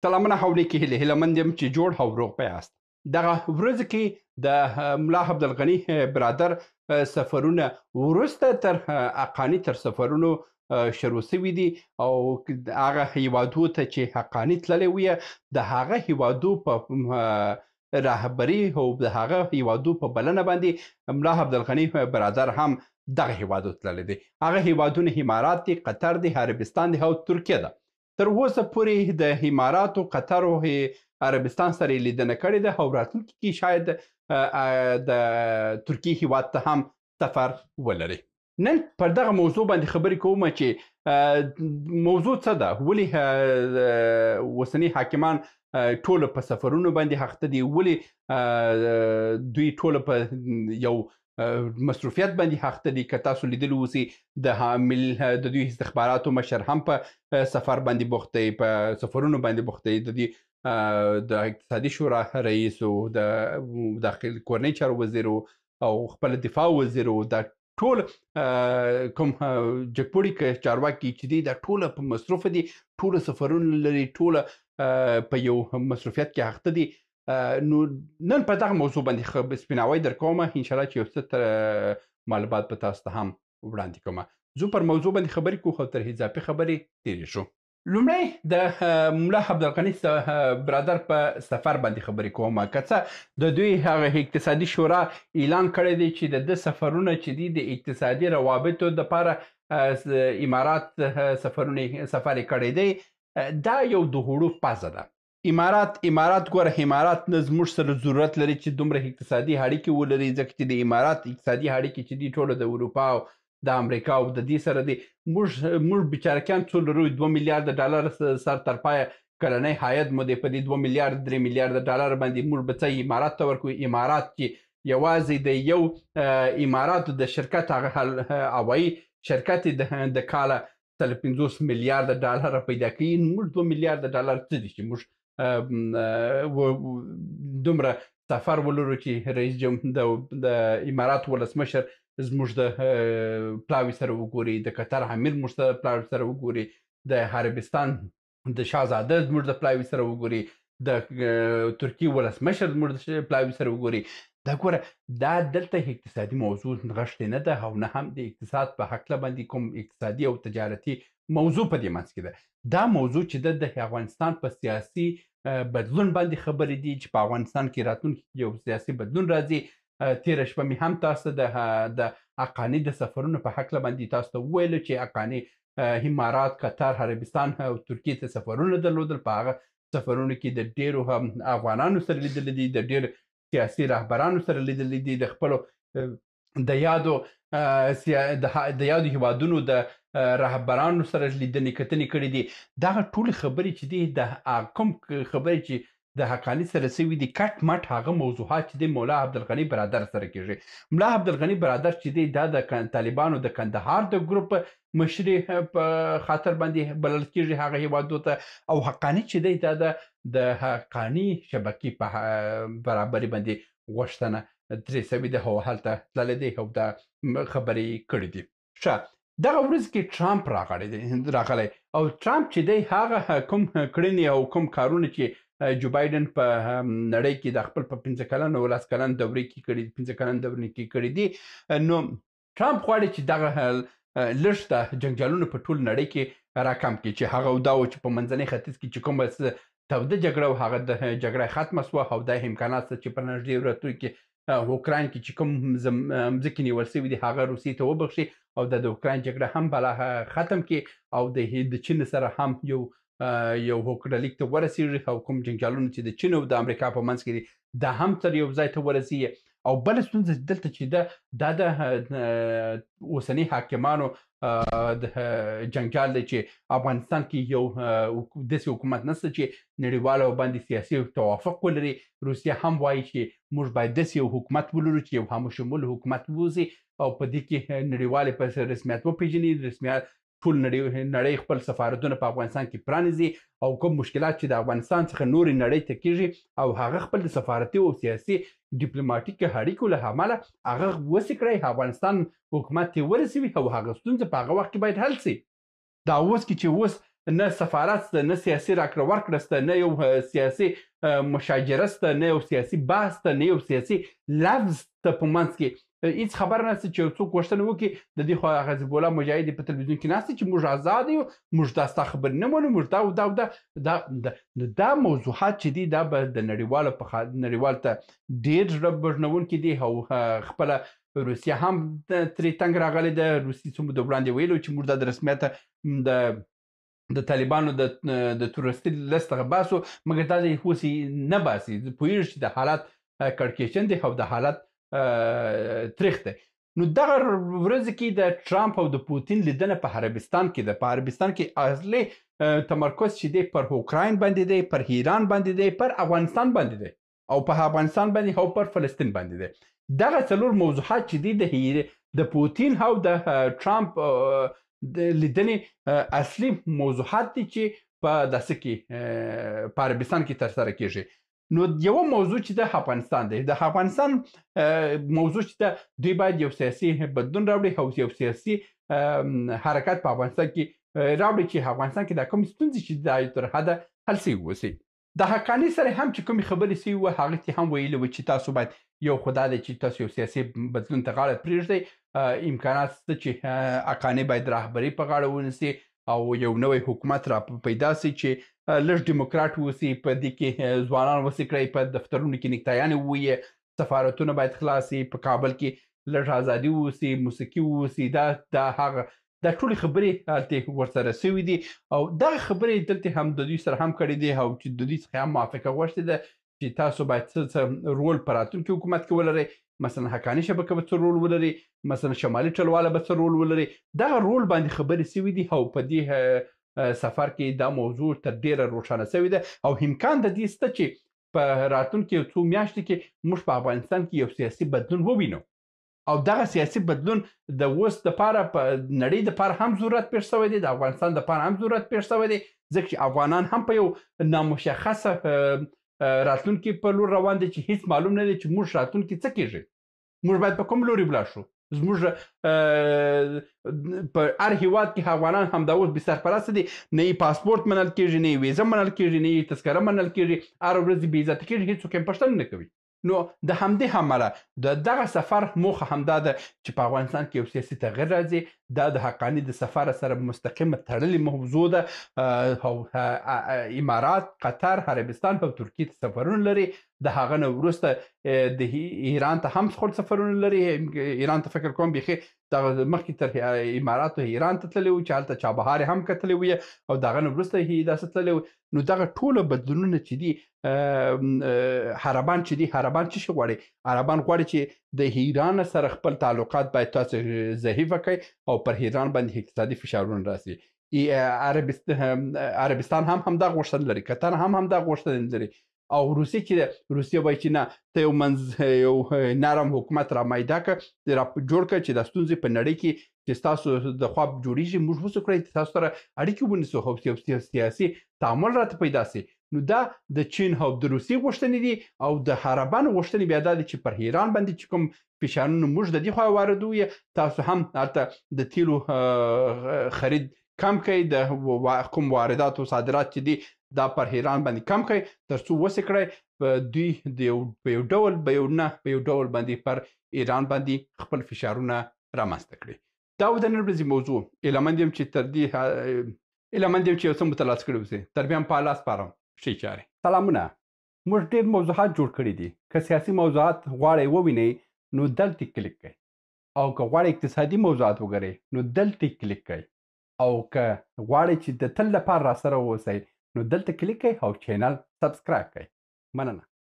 سلامونه حولې کې هیله مند یم چې جوړ او روغ به یاست. دغه ورځ کې د ملا عبدالغني برادر سفرونه وروسته تر حقاني تر سفرونو شروع سوي دي او هغه هیوادو ته چې حقاني تللی وي د هغه هیوادو په رهبري او د هغه هیوادو په بلنه باندې ملا عبدالغني برادر هم دغه هیوادو تللی دی. هغه هیوادونه امارات دي، قطر دی، عربستان دی او ترکیه ده. تر اوسه پورې د اماراتو، قطر او عربستان سره لیدنه کړې ده او راتلونکي کې شاید د ترکیې هیواد ته هم سفر ولري. نن پر دغه موضوع باندې خبرې کوم چې موضوع څه ده، ولې اوسني حاکمان ټول په سفرونو باندې اخته دي، ولې دوی ټول په یو مصروفیت باندې اخته دي. که تاسو لیدلي اوسئ د دوی استخباراتو مشر هم په سفر باندې بوخت دی، په سفرونو باندې بوخت دی. د دوی د اقتصادي شورا رئیس او د کورنۍ چارو وزیر او خپل دفاع وزیر او د ټول کوم جګپوړي چارواکي چې دي دا ټوله په مصروفه دي، ټوله سفرونه لري، ټوله په یو مصروفیت کې اخته دي. نو نن په دغه موضوع باندې سپیناوی در کوم، انشاءالله چې یو څه معلومات به تاسو ته هم وړاندې کوم. زه پر موضوع باندې خبرې کوو او تر اضافي خبرې تیرې شو. لومړی د ملا عبدالغني برادر په سفر باندې خبرې کوم. که څه د دوی هغه اقتصادي شورا اعلان کړی دی چې د ده سفرونه چې دي د اقتصادي روابطو دپاره امارات سفر یې کړی دی، دا یو د هوړو پزه ده. امارات ګوره، امارات نه زموږ سره ضرورت لري چې دومره اقتصادي اړیکې ولري، ځکه چې د امارات اقتصادي اړیکې چې دي ټوله د اروپا او د امریکا او د دې سره دي. موږ بیچارهکیان څو لرو؟ 2 میلیارده ډالر سر تر پایه کلنی عاید مو دی. په دې 2 میلیارد 3 میلیارده ډالر باندې موږ به څه امارات ته ورکوو؟ امارات چې یوازې د یو اماراتو د شرکت هغه هوایي شرکت د کاله 50 میلیارده ډالر پیدا کوي. موږ 2 میلیارده ډالر څه دي چې موږ دومره سفر ولرو چې رئیس د امارات ولسمشر زموږ د پلاوي سره وګوري، د قطر امیر موږ د پلاوي سره وګوري، د عربستان د شاهزاده زموږ د پلاوي سره وګوري، د ترکیې ولسمشر زموږ د پلاوي سره وګوري. دا ګوره، دا دلته اقتصادي موضوع نغښتې نه ده او نه هم د اقتصاد په هکله باندې کوم اقتصادي او تجارتي موضوع په دې منځ کې ده. دا موضوع چې د افغانستان په سیاسي بدلون باندې خبرې دي، چې په افغانستان کې راتلونکي یو سیاسي بدلون راځي. تېره شپه مې هم تاسو ته د حقاني د سفرونو په هکله باندې تاسو ته وویلو چې حقاني امارات، قطر، عربستان او ترکیې ته سفرونه درلودل. په هغه سفرونو کې د ډېرو افغانانو سره لیدلي دي، د ډېرو سیاسي رهبرانو سره لیدلي دي، د خپلو د یادو هیوادونو د رهبرانو سره لیدنې کتنې کړي دي. دغه ټولې خبرې چې دي، د کوم خبرې چې د حقاني سره سوي دي، کټ مټ هغه موضوعات چې د ملا عبدالغني برادر سره کېږي. ملا عبدالغني برادر چې دی دا د طالبانو د کندهار د ګروپ مشري په خاطر باندې بلل کېږي هغه هیوادو ته، او حقاني چې دی دا د حقاني شبکې په برابري باندې غوښتنه ترې سوې ده او هلته تللی دی او دا خبرې کړې دي. ښه، دغه ورځ کې ټرامپ راغلی او ټرامپ چې دی هغه کوم کړنې او کوم کارونه چې جو بایدن په نړۍ کې د خپل په 15 کلن او 10 کلن دورې کې کړي، 15 کلن دورې کې کړي دي. نو ټرامپ غواړي چې دغه لږ د جنجالونو په ټول نړۍ کې راکم کړي، چې هغه دا و چې په منځني ختیځ کې چې کومه توده جګړه و هغه د جګړه ختمه سوه او دا امکانات چې په نږدې ورځو کې اوکراین کې چې کوم مځکې نیول سوي دي هغه روسیې ته وبخښي او د اوکراین جګړه هم بلا ختم کړي او د چین سره هم یو هوکړلیک ته ورسېږي او کوم جنجالونه چې د چین او د امریکا په منځ کې دي دا هم تر یو ځای ته ورسېږي. او بله ستونزه دلته چې دا د اوسني حاکمانو د جنجال دی چې افغانستان کې یو داسې حکومت نشته چې نړیواله باندې سیاسي توافق ولري. روسیه هم وایي چې موږ باید داسې یو حکومت ولرو چې یو همشمول حکومت ووځي او په دې کې نړیوالې په رسمیت وپېژني، رسمیت ټول نړۍ خپل سفارتونه په افغانستان کې پرانیزي او کوم مشکلات چې د افغانستان څخه نورې نړۍ ته کېږي او هغه خپل د سفارتي او سیاسي ډیپلوماټیک اړیکو له امله هغه وسې کړی، افغانستان حکومت ته ورسوي او هغه ستونزه په هغه وخت کې باید حل شي. دا اوس کې چې اوس نه سفارت شته، نه سیاسي راکړه ورکړه شته، نه یو سیاسي مشاجره شته، نه یو سیاسي بحث شته، نه یو سیاسي لفظ شته په منځ کې. هیڅ خبره نشته چې یو څوک غوښتنه وکړي د دې خوا حزب الله مجاهد په تلویزیون کې ناست چې موږ آزاد یو، موږ دا ستا خبرې نه منو، موږ دا او دا او دا موضوعات چې دي دا به د نړیوال ته ډېر زړه بژنونکي دي او خپله روسیه هم ترې تنګ راغلې ده. روسیې څومره د وړاندې ویلو چې موږ دا د رسمیته د طالبانو د تورستي لست څخه باسو، مګر دا دی اوس نه باسي. پوهېږي چې د حالات کړکېچن دی او د حالات تریخ دی. نو دغه ورځ کې د ټرامپ او د پوتین لیدنه په عربستان کې ده. په عربستان کې اصلي تمرکز چې دی پر اوکراین باندې دی، پر ایران باندې دی، پر افغانستان باندې دی او په افغانستان باندې او پر فلسطین باندې دی. دغه څلور موضوعات چې دي د پوتین او د ټرامپ د لیدنې اصلي موضوعات دي چې په داسې کې په عربستان کې ترسره کیږي. نو یو موضوع چې د افغانستان دی، د افغانستان موضوع چې ده، دوی باید یو سیاسي بدلون راوړي او یو سیاسي حرکت په افغانستان کې راوړي چې افغانستان کې د کوم ستونزې چې دا تر حده حل شوي اوسي. د حقاني سره هم چې کومې خبرې شوي وه هغې کې هم ویلي وو چې تاسو باید یو خو دا دی چې تاسو یو سیاسي بدلون ته غاړه پرېږدئ. امکانات شته چې حقاني باید رهبري په غاړه ونیسي او یو نوی حکومت را پیدا سي چې لږ ډیموکراټ اوسي، په دې کې ځوانان وسې کړئ، په دفترونو کې نیکټایانې ووایي، سفارتونه باید خلاص سي، په کابل کې لږ ازادي واوسي، موسیقي واوسي. دا هغه دا ټولې خبرې هلته ورسره سوي دي او دغه خبرې دلته هم د دوی سره هم کړي دي او چې د دوی څخه هم موافقه غوښتې ده چې تاسو باید څه رول په راتلونکي حکومت کې ولرئ. مثلا حقاني شبکه به څه رول ولري، مثلا شمالي ټلواله به څه رول ولري. دغه رول باندې خبرې سوي دي او په دې سفر کې دا موضوع تر ډیره روښانه سوې ده او امکان د دې شته چې په راتلونکي یو څو میاشتې کې موږ په افغانستان کې یو سیاسي بدلون ووینو او دغه سیاسي بدلون د اوس دپاره په نړۍ دپاره هم ضرورت پېښ شوی دی، د افغانستان دپاره هم ضرورت پېښ شوی دی، ځکه چې افغانان هم په یو نامشخصه راتلونکي په لور روان دي چې هیڅ معلوم نه دی چې موږ راتلونکي څه کېږي، موږ باید په کوم لوري ولاړ شو. زموږ په هر هیواد کې افغانان همدا اوس بې سرپرسته دي، نه یې پاسپورت منل کېږي، نه یې ویزه منل کېږي، نه یې تذکره منل کېږي، هره ورځ یې بې عزته کېږي، هېڅوک یې پوښتنه نه کوي. نو د همدې امله د دغه سفر موخه همدا ده چې په افغانستان کې یو سیاسي تغیر راځي. دا د حقاني د سفر سره مستقیمه تړلې موضوع ده او امارات، قطر، عربستان او ترکیې ته سفرونه لري. د هغه نه وروسته د ایران ته هم خپل سفرونه لري. ایران ته فکر کوم بیخي دغه مخکې تر اماراتو ایران ته تللی و چې هلته چابهار هم کتلی وي او د هغه نه وروسته داسې تللی و. نو دغه ټوله بدلونونه چې دي عربان چې دي، عربان څه شي غواړي؟ عربان غواړي چې د ایران سره خپل تعلقات باید تاسو ضعیفه کړئ او پر ایران باندې اقتصادي فشارونه راسي. عربستان هم همدا غوښتنه لري، قطر هم همدا غوښتنه لري او روسیه چې روسیه وایي چې نه، ته یو نرم حکومت را میده کړه، را جوړ کړه چې د ستونزې په نړۍ کې چې ستاسو د خوا جوړیږي موږ وسو کړئ، تاسو سره اړیکې ونیسو او یو سیاسي تعامل راته پیدا سي. نو دا د چین او د روسیې غوښتنې دي او د عربانو غوښتنې بیا دا دي چې پر ایران باندې چې کوم فشارونه موږ د دې خوا واردوو، تاسو هم هلته د تیلو خرید کم کړئ، د کوم واردات او صادرات چې دي دا پر ایران باندې کم کړئ تر څو وسې کړئ دوی په یو ډول باندې پر ایران باندې خپل فشارونه رامنځته کړي. دا و د نن ورځې موضوع. هیله مند یم چې تر دې یو څه مترلاسه کړي اوسئ. تر بیا هم په الله سپارم. ښې چارې. سلامونه. موږ ډېر موضوعات جوړ کړي دي. که سیاسي موضوعات غواړئ ووینئ نو دلته کلیک کړئ او که غواړئ اقتصادي موضوعات وګورئ نو دلته کلیک کړئ او که غواړئ چې د تل لپاره راسره واوسئ نو دلته کلیک کړئ او چینل سبسکرایب کړئ. مننه.